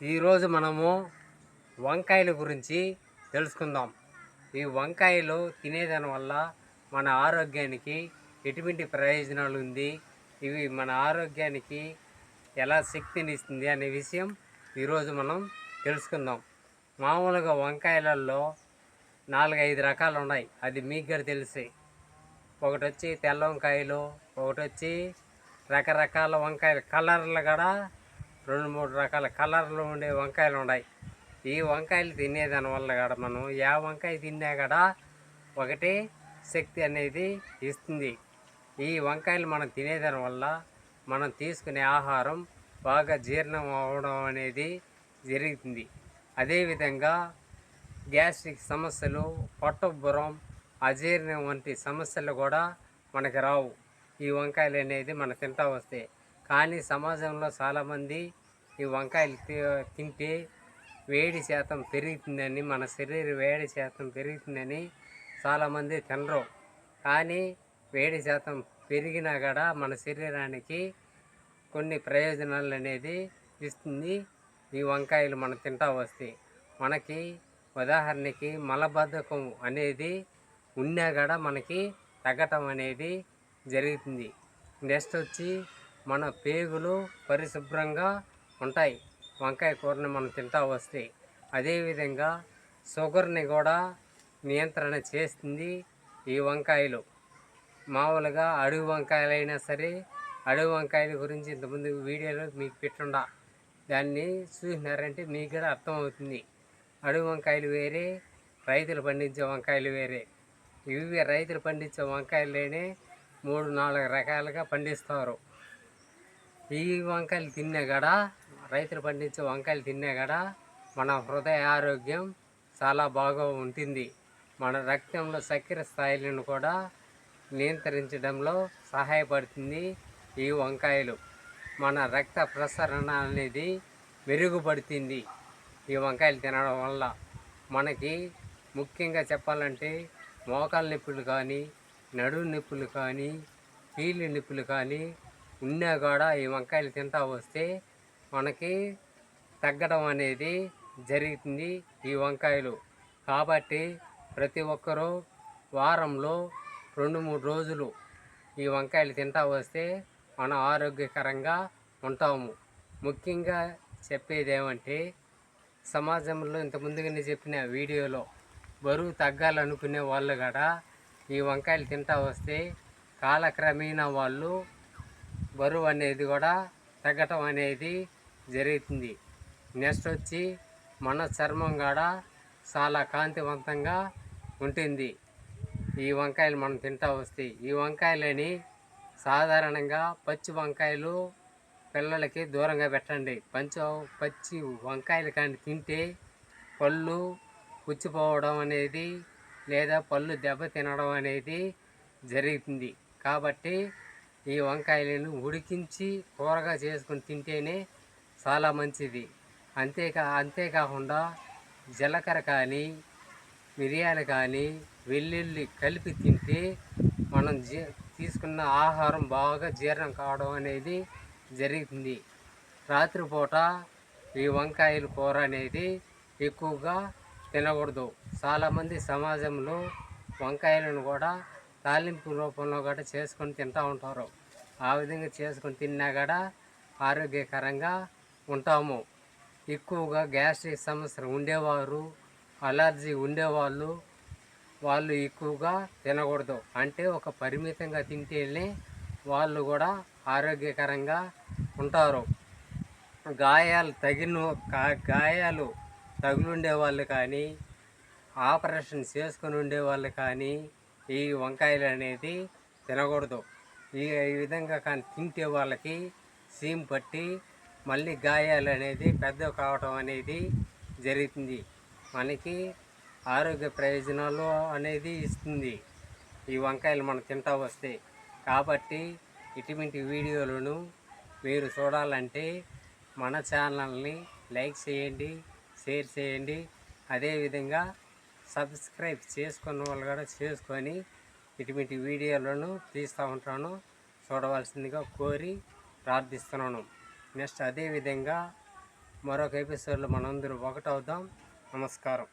ఈరోజు మనము వంకాయల గురించి తెలుసుకుందాం. ఈ వంకాయలు తినేదాని వల్ల మన ఆరోగ్యానికి ఎటువంటి ప్రయోజనాలు ఉంది, ఇవి మన ఆరోగ్యానికి ఎలా శక్తినిస్తుంది అనే విషయం ఈరోజు మనం తెలుసుకుందాం. మామూలుగా వంకాయలలో 4-5 రకాలు ఉన్నాయి, అది మీకు కూడా తెలిసి. ఒకటి వచ్చి తెల్ల వంకాయలు, ఒకటి వచ్చి రకరకాల వంకాయలు, కలర్లు కూడా 2-3 రకాల కలర్లు ఉండే వంకాయలు ఉన్నాయి. ఈ వంకాయలు తినేదాని వల్ల కూడా మనం వంకాయ తిన్నా కూడా ఒకటి శక్తి అనేది ఇస్తుంది. ఈ వంకాయలు మనం తినేదాని వల్ల మనం తీసుకునే ఆహారం బాగా జీర్ణం అవ్వడం అనేది జరుగుతుంది. అదేవిధంగా గ్యాస్ట్రిక్ సమస్యలు, పొట్టఉబ్బరం, అజీర్ణం వంటి సమస్యలు కూడా మనకి రావు ఈ వంకాయలు అనేది మనం తింటా వస్తే. కానీ సమాజంలో చాలామంది ఈ వంకాయలు తింటే వేడి శాతం పెరుగుతుందని, మన శరీర వేడి శాతం పెరుగుతుందని చాలామంది తినరు. కానీ వేడి శాతం పెరిగినా కూడా మన శరీరానికి కొన్ని ప్రయోజనాలు అనేది ఇస్తుంది ఈ వంకాయలు మనం తింటా వస్తే. మనకి ఉదాహరణకి మలబద్ధకం అనేది ఉన్నా కూడా మనకి తగ్గటం అనేది జరుగుతుంది. నెక్స్ట్ వచ్చి మన పేగులు పరిశుభ్రంగా ఉంటాయి వంకాయ కూరని మనం తింటా వస్తే. అదేవిధంగా షుగర్ని కూడా నియంత్రణ చేస్తుంది ఈ వంకాయలు. మామూలుగా అడవి వంకాయలు అయినా సరే, అడవి వంకాయల గురించి ఇంతకుముందు వీడియోలో మీకు పెట్టుండా, దాన్ని చూసినారంటే మీకు కూడా అర్థమవుతుంది. అడవి వంకాయలు వేరే, రైతులు పండించే వంకాయలు వేరే. ఇవి రైతులు పండించే వంకాయలేనే 3-4 రకాలుగా పండిస్తారు. ఈ వంకాయలు తిన్నా కూడా, రైతులు పండించే వంకాయలు తిన్నా కూడా మన హృదయ ఆరోగ్యం చాలా బాగా ఉంటుంది. మన రక్తంలో చక్కెర స్థాయిలను కూడా నియంత్రించడంలో సహాయపడుతుంది ఈ వంకాయలు. మన రక్త ప్రసరణ అనేది మెరుగుపడుతుంది ఈ వంకాయలు తినడం వల్ల. మనకి ముఖ్యంగా చెప్పాలంటే మోకాళ్ళ నొప్పులు కానీ, నడుము నొప్పులు కానీ, కీళ్ళ నొప్పులు కానీ ఉన్నా కూడా ఈ వంకాయలు తింటా వస్తే మనకి తగ్గడం అనేది జరుగుతుంది ఈ వంకాయలు. కాబట్టి ప్రతి ఒక్కరూ వారంలో 2-3 రోజులు ఈ వంకాయలు తింటా వస్తే మనం ఆరోగ్యకరంగా ఉంటాము. ముఖ్యంగా చెప్పేది ఏమంటే, సమాజంలో ఇంతకుముందుగానే చెప్పిన వీడియోలో బరువు తగ్గాలనుకునే వాళ్ళు కూడా ఈ వంకాయలు తింటా వస్తే కాలక్రమేణా వాళ్ళు బరువు అనేది కూడా తగ్గటం అనేది జరుగుతుంది. నెక్స్ట్ వచ్చి మన చర్మం కూడా చాలా కాంతివంతంగా ఉంటుంది ఈ వంకాయలు మనం తింటా వస్తే. ఈ వంకాయలని సాధారణంగా పచ్చి వంకాయలు పిల్లలకి దూరంగా పెట్టండి. పచ్చి వంకాయలు కానీ తింటే పళ్ళు పుచ్చిపోవడం అనేది, లేదా పళ్ళు దెబ్బ తినడం అనేది జరుగుతుంది. కాబట్టి ఈ వంకాయలను ఉడికించి కూరగా చేసుకొని తింటేనే చాలా మంచిది. అంతేకాకుండా జీలకర్ర కానీ, మిరియాలు కానీ, వెల్లుల్లి కలిపి తింటే మనం తీసుకున్న ఆహారం బాగా జీర్ణం కావడం అనేది జరుగుతుంది. రాత్రిపూట ఈ వంకాయల కూర అనేది ఎక్కువగా తినకూడదు. చాలామంది సమాజంలో వంకాయలను కూడా తాలింపు రూపంలో కూడా చేసుకొని తింటూ ఉంటారు. ఆ విధంగా చేసుకొని తిన్నా కూడా ఆరోగ్యకరంగా ఉంటాము. ఎక్కువగా గ్యాస్ట్రిక్ సమస్యలు ఉండేవారు, అలర్జీ ఉండేవాళ్ళు ఎక్కువగా తినకూడదు. అంటే ఒక పరిమితంగా తింటేనే వాళ్ళు కూడా ఆరోగ్యకరంగా ఉంటారు. గాయాలు తగులుండే వాళ్ళు కానీ, ఆపరేషన్ చేసుకొని ఉండేవాళ్ళు కానీ ఈ వంకాయలు అనేది తినకూడదు. ఈ విధంగా కానీ తింటే వాళ్ళకి సీమ్ పట్టి మళ్ళీ గాయాలు అనేది పెద్ద కావటం అనేది జరుగుతుంది. మనకి ఆరోగ్య ప్రయోజనాలు అనేది ఇస్తుంది ఈ వంకాయలు మనం తింటా వస్తే. కాబట్టి ఇటువంటి వీడియోలను మీరు చూడాలంటే మన ఛానల్ని లైక్ చేయండి, షేర్ చేయండి. అదేవిధంగా సబ్స్క్రైబ్ చేసుకున్న వాళ్ళు కూడా చేసుకొని ఇటువంటి వీడియోలను తీస్తూ ఉంటాను, చూడవలసిందిగా కోరి ప్రార్థిస్తున్నాను. నెక్స్ట్ అదేవిధంగా మరొక ఎపిసోడ్లో మనందరూ ఒకటవుదాం. నమస్కారం.